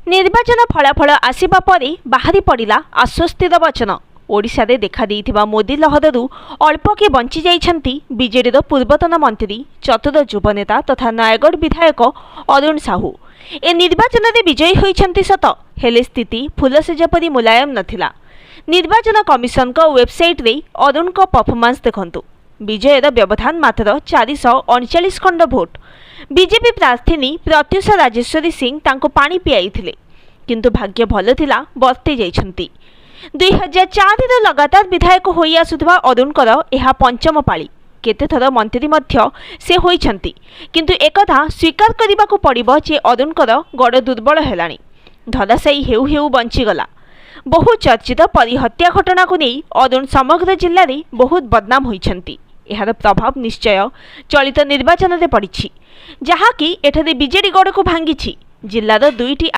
निर्वाचन फलाफल आसिबा परे बाहरी पड़िला आश्वस्तिर वचन। ओडिशा रे देखा देइथिबा मोदी लहररू अल्प के बंची जाइछंती बीजेडीर पूर्वतन मंत्री चतुर युव नेता तथा नयगढ़ विधायक अरुण साहू। ए निर्वाचन रे विजयी होइछंती सत, हेले स्थिति फुलसेज परी मुलायम नथिला। निर्वाचन कमिशन को वेबसाइट रे अरुण को परफॉर्मेंस देखंतु। विजयर व्यवधान मात्र 439 खंड भोट। बीजेपी प्रार्थी प्रत्युषा राजेश्वरी सिंह तांको पानी पियाइथिले, किंतु भाग्य भल थिला, बर्ती जाइछंती। 2004 रो लगातार विधायक होई आसुथबा अरुणकर एहा पंचम पाली। केतेथर मंत्री मध्य से होइछंती, किंतु एकथा स्वीकार करिबाकू पड़िबो जे अरुणकर गड़ दुर्बल हेलानी। धराशायी हेउ हेउ बंचीगला। बहु चर्चित परी हत्या घटना को नहीं अरुण समग्र जिले में बहुत बदनाम होइछंती। एहार प्रभाव निश्चय चलित निर्वाचन में पड़ी, जहाँकि एठारे बीजेडी गड़ को भांगी। जिलार 2टी